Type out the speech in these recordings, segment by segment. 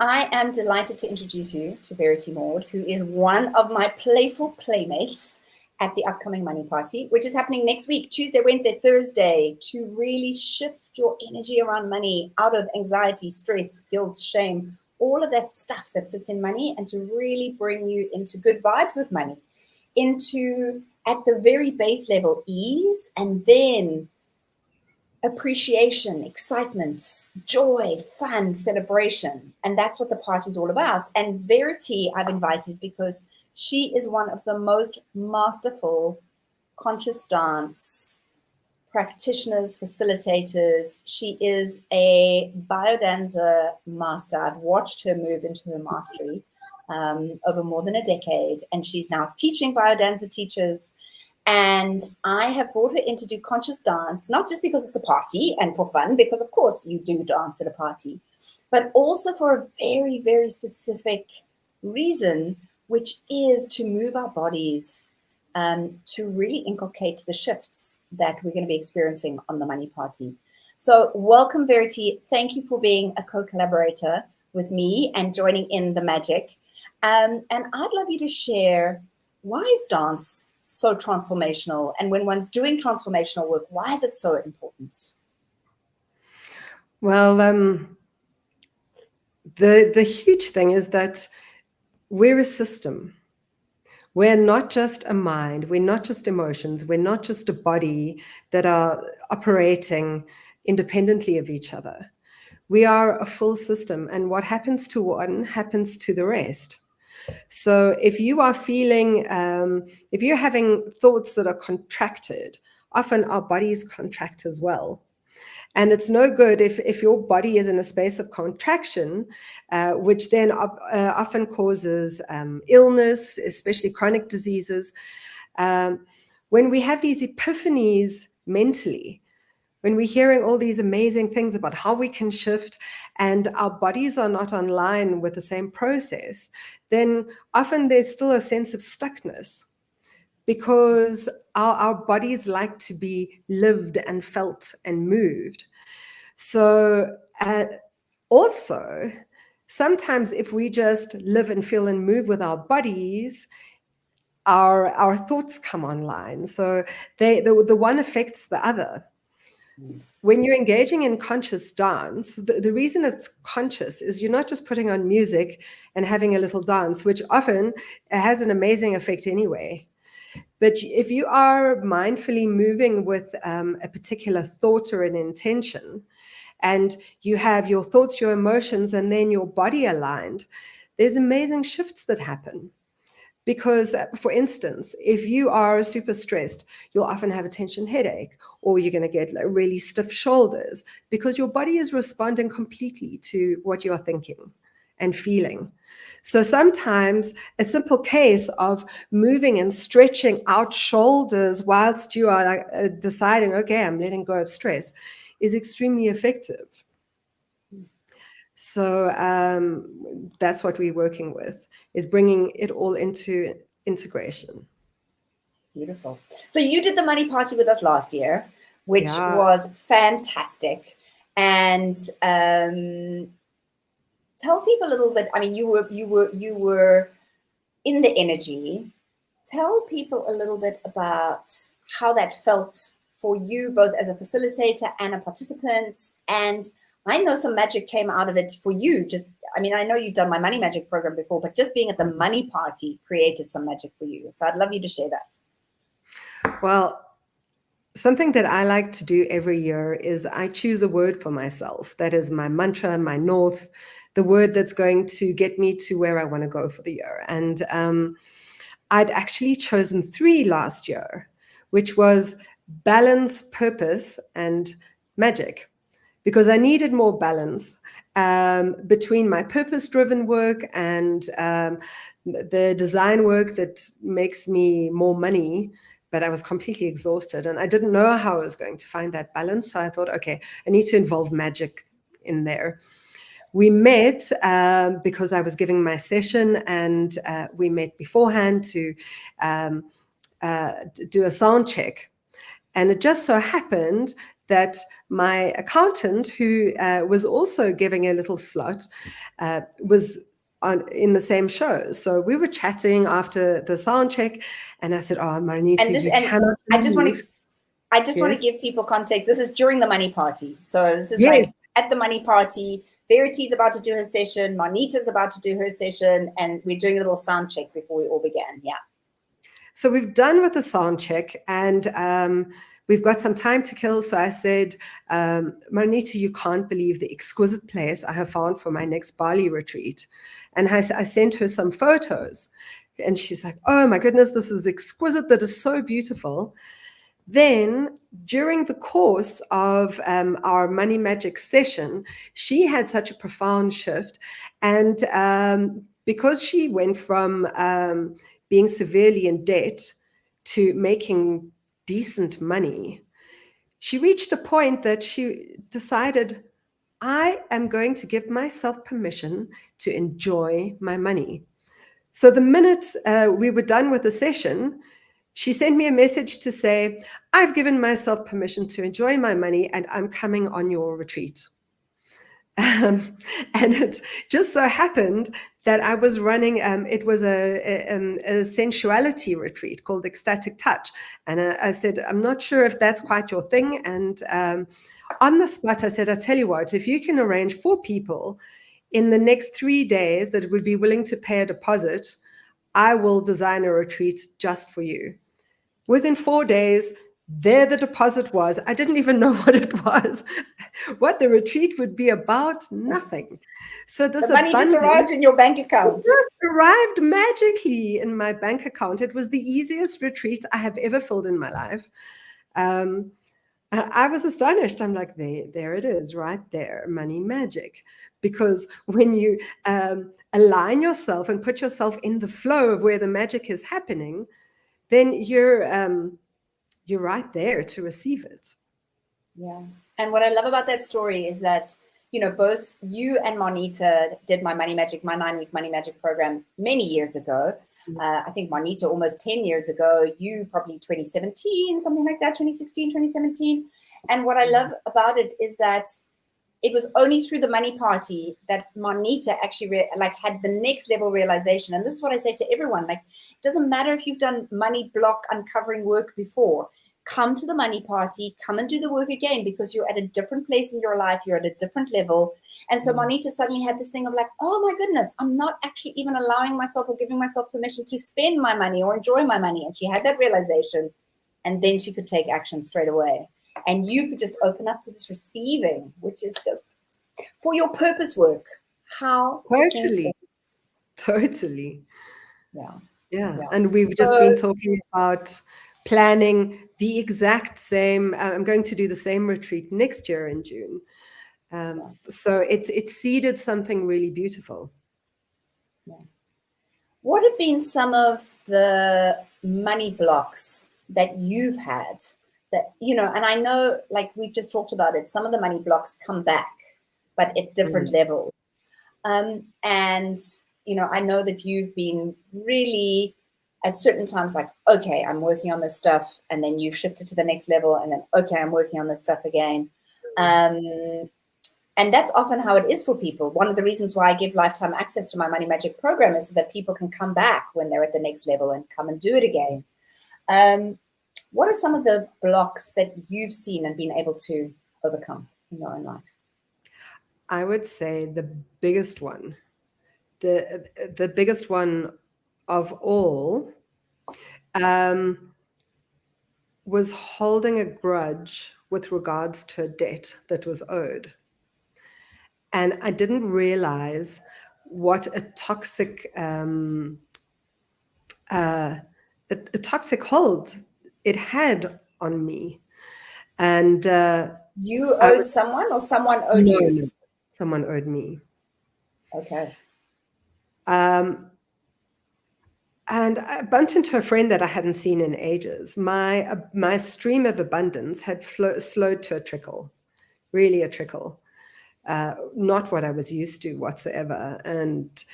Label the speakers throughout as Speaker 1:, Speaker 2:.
Speaker 1: I am delighted to introduce you to Verity Maud, who is one of my playful playmates at the upcoming money party, which is happening next week, Tuesday, Wednesday, Thursday, to really shift your energy around money out of anxiety, stress, guilt, shame, all of that stuff that sits in money, and to really bring you into good vibes with money, into, at the very base level, ease, and then appreciation, excitement, joy, fun, celebration. And that's what the party's all about. And Verity I've invited because she is one of the most masterful conscious dance practitioners, facilitators. She is a BioDanza master. I've watched her move into her mastery over more than a decade. And she's now teaching BioDanza teachers. And I have brought her in to do conscious dance, not just because it's a party and for fun, because of course you do dance at a party, but also for a very, very specific reason, which is to move our bodies, to really inculcate the shifts that we're going to be experiencing on the money party. So welcome, Verity. Thank you for being a co-collaborator with me and joining in the magic. And I'd love you to share, why is dance so transformational? And when one's doing transformational work, why is it so important?
Speaker 2: Well, the huge thing is that we're a system. We're not just a mind. We're not just emotions. We're not just a body that are operating independently of each other. We are a full system, and what happens to one happens to the rest. So if you are feeling, if you're having thoughts that are contracted, often our bodies contract as well. And it's no good if your body is in a space of contraction, which then often causes illness, especially chronic diseases. When we have these epiphanies mentally, when we're hearing all these amazing things about how we can shift and our bodies are not online with the same process, then often there's still a sense of stuckness because our bodies like to be lived and felt and moved. So also, sometimes if we just live and feel and move with our bodies, our thoughts come online. So the one affects the other. When you're engaging in conscious dance, the reason it's conscious is you're not just putting on music and having a little dance, which often has an amazing effect anyway. But if you are mindfully moving with a particular thought or an intention, and you have your thoughts, your emotions, and then your body aligned, there's amazing shifts that happen. Because, for instance, if you are super stressed, you'll often have a tension headache, or you're going to get really stiff shoulders because your body is responding completely to what you're thinking and feeling. So sometimes a simple case of moving and stretching out shoulders whilst you are deciding, okay, I'm letting go of stress, is extremely effective. So that's what we're working with, is bringing it all into integration.
Speaker 1: Beautiful. So you did the money party with us last year, which was fantastic. And tell people a little bit. I mean, you were in the energy. Tell people a little bit about how that felt for you, both as a facilitator and a participant. And I know some magic came out of it for you. I mean, I know you've done my money magic program before, but just being at the money party created some magic for you. So I'd love you to share that.
Speaker 2: Well, something that I like to do every year is I choose a word for myself. That is my mantra, my north, the word that's going to get me to where I want to go for the year. And I'd actually chosen 3 last year, which was balance, purpose, and magic, because I needed more balance between my purpose-driven work and the design work that makes me more money. But I was completely exhausted and I didn't know how I was going to find that balance. So I thought, okay, I need to involve magic in there. We met because I was giving my session, and we met beforehand to do a sound check. And it just so happened that my accountant, who was also giving a little slot, was in the same show. So we were chatting after the sound check, and I said, "Oh, Marinita, you cannot
Speaker 1: I just want to
Speaker 2: Yes.
Speaker 1: give people context. This is during the money party. So this is
Speaker 2: Yes.
Speaker 1: like at the money party. Verity's about to do her session. Marnita's about to do her session. And we're doing a little sound check before we all began. Yeah.
Speaker 2: So we've done with the sound check, and we've got some time to kill. So I said, Marinita, you can't believe the exquisite place I have found for my next Bali retreat. And I sent her some photos. And she's like, oh my goodness, this is exquisite. That is so beautiful. Then, during the course of our money magic session, she had such a profound shift. And because she went from being severely in debt to making decent money, she reached a point that she decided, I am going to give myself permission to enjoy my money. So the minute we were done with the session, she sent me a message to say, I've given myself permission to enjoy my money and I'm coming on your retreat. And it just so happened that I was running, it was a sensuality retreat called Ecstatic Touch. And I said, I'm not sure if that's quite your thing. And on the spot, I said, I tell you what, if you can arrange 4 people in the next 3 days that would be willing to pay a deposit, I will design a retreat just for you. Within 4 days, there the deposit was. I didn't even know what it was, what the retreat would be about, nothing. So this
Speaker 1: the money just arrived in your bank account.
Speaker 2: It just arrived magically in my bank account. It was the easiest retreat I have ever filled in my life. I was astonished. I'm like, there it is, right there, money magic. Because when you align yourself and put yourself in the flow of where the magic is happening, then you're right there to receive it.
Speaker 1: Yeah. And what I love about that story is that, you know, both you and Marnita did my Money Magic, my 9-week Money Magic program many years ago. I think Marnita almost 10 years ago, you probably 2017, something like that, 2016, 2017. And what I love about it is that it was only through the money party that Marnita actually had the next level realization. And this is what I say to everyone, like, it doesn't matter if you've done money block uncovering work before, come to the money party, come and do the work again, because you're at a different place in your life. You're at a different level. And so Marnita suddenly had this thing of like, oh my goodness, I'm not actually even allowing myself or giving myself permission to spend my money or enjoy my money. And she had that realization, and then she could take action straight away. And you could just open up to this receiving, which is just for your purpose work. How
Speaker 2: Totally.
Speaker 1: Yeah.
Speaker 2: And we've just been talking about planning the exact same. I'm going to do the same retreat next year in June. So it seeded something really beautiful.
Speaker 1: Yeah. What have been some of the money blocks that you've had that, you know, and I know, like we've just talked about it, some of the money blocks come back, but at different levels. And, you know, I know that you've been really at certain times like, okay, I'm working on this stuff. And then you've shifted to the next level. And then, okay, I'm working on this stuff again. And that's often how it is for people. One of the reasons why I give lifetime access to my Money Magic program is so that people can come back when they're at the next level and come and do it again. What are some of the blocks that you've seen and been able to overcome in your own life?
Speaker 2: I would say the biggest one, the biggest one of all, was holding a grudge with regards to a debt that was owed. And I didn't realize what a toxic hold it had on me. And
Speaker 1: you owed someone, or someone owed you?
Speaker 2: No, someone owed me.
Speaker 1: Okay.
Speaker 2: And I bumped into a friend that I hadn't seen in ages. My stream of abundance had slowed to a trickle, really a trickle. Not what I was used to whatsoever. And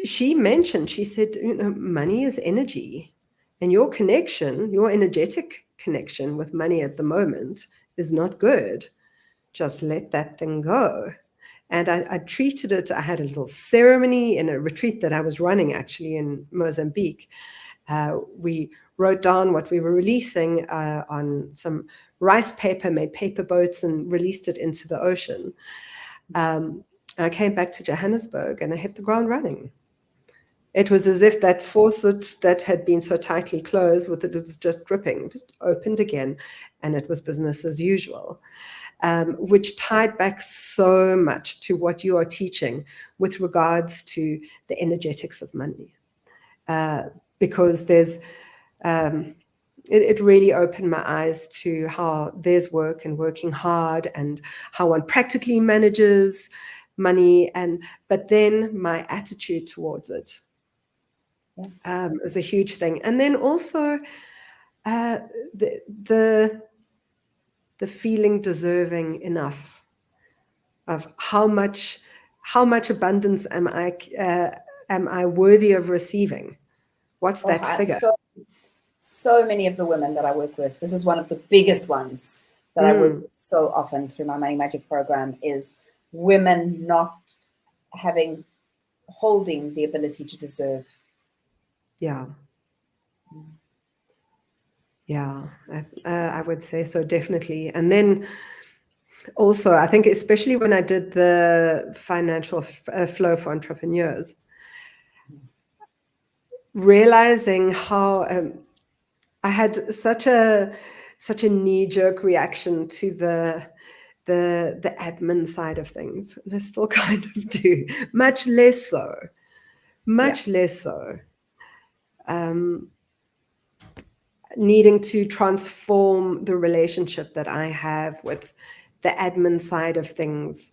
Speaker 2: she said, you know, money is energy. And your connection, your energetic connection with money at the moment is not good, just let that thing go. And I treated it, I had a little ceremony in a retreat that I was running actually in Mozambique. We wrote down what we were releasing on some rice paper, made paper boats and released it into the ocean. I came back to Johannesburg and I hit the ground running. It was as if that faucet that had been so tightly closed, with it was just dripping, just opened again, and it was business as usual. Which tied back so much to what you are teaching with regards to the energetics of money. Because there's, it really opened my eyes to how there's work and working hard and how one practically manages money, but then my attitude towards it was a huge thing. And then also the feeling deserving enough of how much abundance am I worthy of receiving? What's that figure?
Speaker 1: So many of the women that I work with, this is one of the biggest ones that I work with so often through my Money Magic program, is women not holding the ability to deserve.
Speaker 2: Yeah. Yeah, I would say so, definitely. And then also, I think especially when I did the financial flow for entrepreneurs, realizing how I had such a knee-jerk reaction to the admin side of things, and I still kind of do, much less so. Needing to transform the relationship that I have with the admin side of things,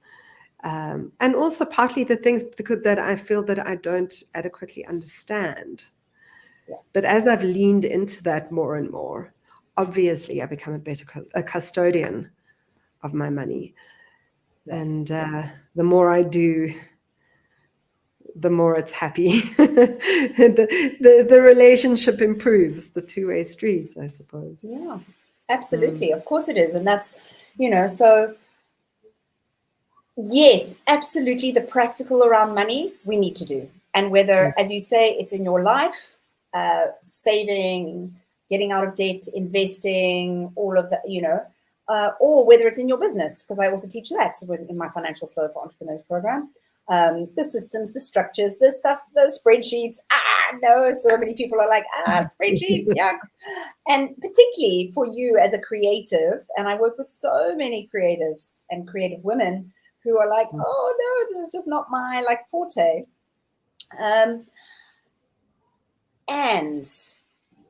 Speaker 2: and also partly the things that I feel that I don't adequately understand. But as I've leaned into that more and more, obviously I become a custodian of my money. And the more I do, the more it's happy. the relationship improves, the two-way street, I suppose.
Speaker 1: Yeah, absolutely. Of course it is. And that's, so yes, absolutely. The practical around money we need to do. And whether, as you say, it's in your life, saving, getting out of debt, investing, all of that, or whether it's in your business, because I also teach that in my Financial Flow for Entrepreneurs program. The systems, the structures, the stuff, the spreadsheets. No, so many people are like, spreadsheets, yuck. And particularly for you as a creative, and I work with so many creatives and creative women who are like, oh no, this is just not my forte. And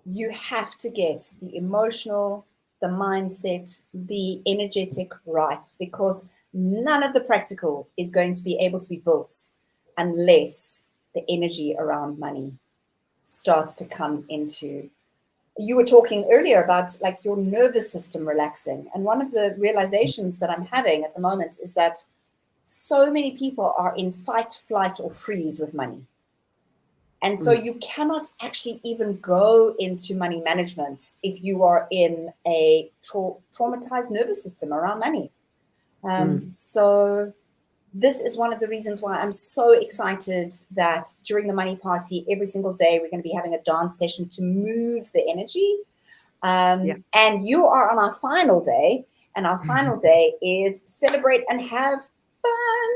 Speaker 1: you have to get the emotional, the mindset, the energetic right, because none of the practical is going to be able to be built unless the energy around money starts to come into. You were talking earlier about your nervous system relaxing. And one of the realizations that I'm having at the moment is that so many people are in fight, flight, or freeze with money. And so you cannot actually even go into money management if you are in a traumatized nervous system around money. So this is one of the reasons why I'm so excited that during the money party, every single day, we're going to be having a dance session to move the energy. And you are on our final day, and our final day is celebrate and have fun.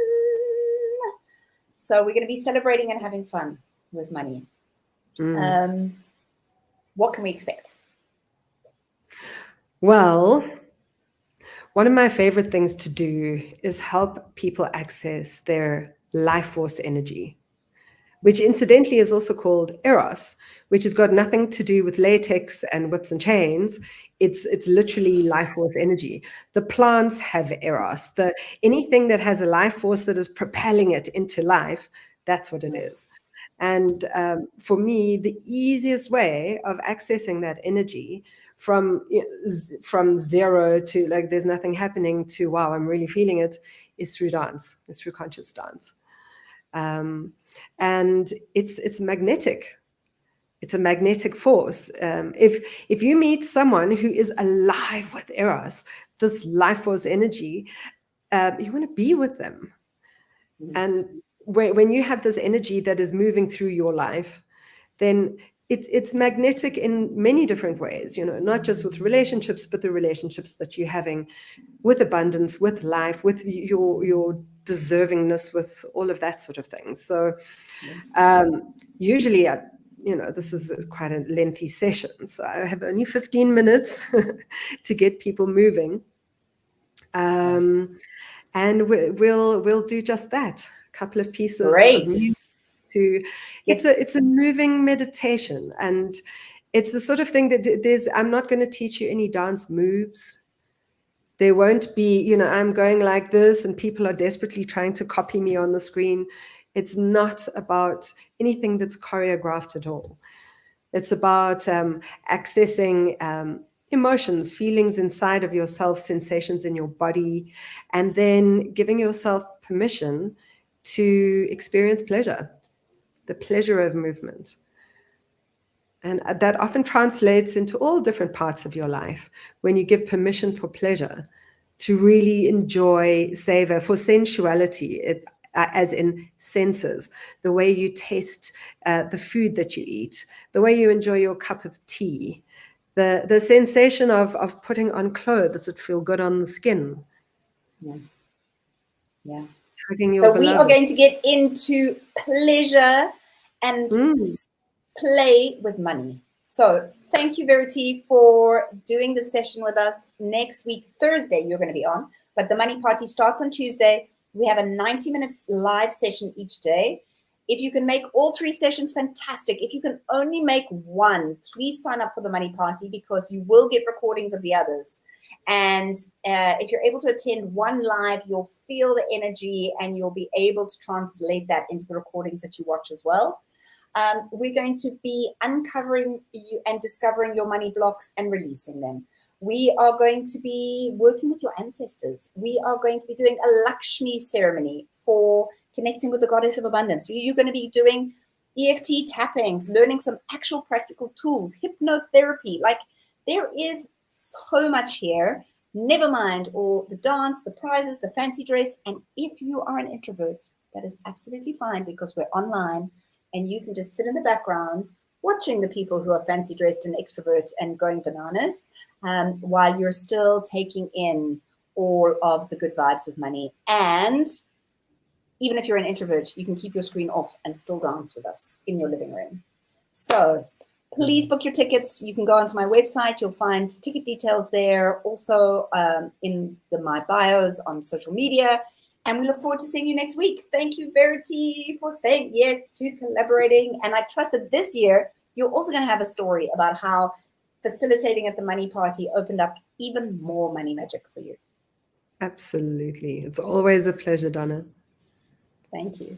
Speaker 1: So we're going to be celebrating and having fun with money. What can we expect?
Speaker 2: Well, one of my favorite things to do is help people access their life force energy, which incidentally is also called Eros, which has got nothing to do with latex and whips and chains. It's literally life force energy. The plants have Eros. Anything that has a life force that is propelling it into life, that's what it is. And for me, the easiest way of accessing that energy from zero to there's nothing happening to wow, I'm really feeling it, is through dance. It's through conscious dance. And it's magnetic. It's a magnetic force. If you meet someone who is alive with Eros, this life force energy, you want to be with them. And when you have this energy that is moving through your life, then it's magnetic in many different ways, not just with relationships, but the relationships that you're having with abundance, with life, with your deservingness, with all of that sort of thing. So usually, this is quite a lengthy session, so I have only 15 minutes to get people moving. And we'll do just that. A couple of pieces of music it's a moving meditation, and it's the sort of thing that I'm not going to teach you any dance moves. There won't be, I'm going like this and people are desperately trying to copy me on the screen. It's not about anything that's choreographed at all. It's about accessing emotions, feelings inside of yourself, sensations in your body, and then giving yourself permission to experience pleasure, the pleasure of movement. And that often translates into all different parts of your life when you give permission for pleasure, to really enjoy, savor, for sensuality, as in senses, the way you taste the food that you eat, the way you enjoy your cup of tea, the sensation of putting on clothes that feel good on the skin.
Speaker 1: Yeah.
Speaker 2: Hugging your
Speaker 1: So
Speaker 2: beloved.
Speaker 1: we are going to get into pleasure and play with money. So thank you, Verity, for doing the session with us. Next week, Thursday, you're going to be on, but the money party starts on Tuesday. We have a 90 minutes live session each day. If you can make all 3 sessions, fantastic. If you can only make one, please sign up for the money party, because you will get recordings of the others. And if you're able to attend one live, you'll feel the energy and you'll be able to translate that into the recordings that you watch as well. We're going to be uncovering you and discovering your money blocks and releasing them. We are going to be working with your ancestors. We are going to be doing a Lakshmi ceremony for connecting with the goddess of abundance. You're going to be doing EFT tappings, learning some actual practical tools, hypnotherapy. Like, there is so much here. Never mind all the dance, the prizes, the fancy dress. And if you are an introvert, that is absolutely fine, because we're online and you can just sit in the background watching the people who are fancy dressed and extrovert and going bananas, while you're still taking in all of the good vibes of money. And even if you're an introvert, you can keep your screen off and still dance with us in your living room. So please book your tickets. You can go onto my website. You'll find ticket details there. Also in my bios on social media. And we look forward to seeing you next week. Thank you, Verity, for saying yes to collaborating. And I trust that this year, you're also going to have a story about how facilitating at the money party opened up even more money magic for you.
Speaker 2: Absolutely. It's always a pleasure, Donna.
Speaker 1: Thank you.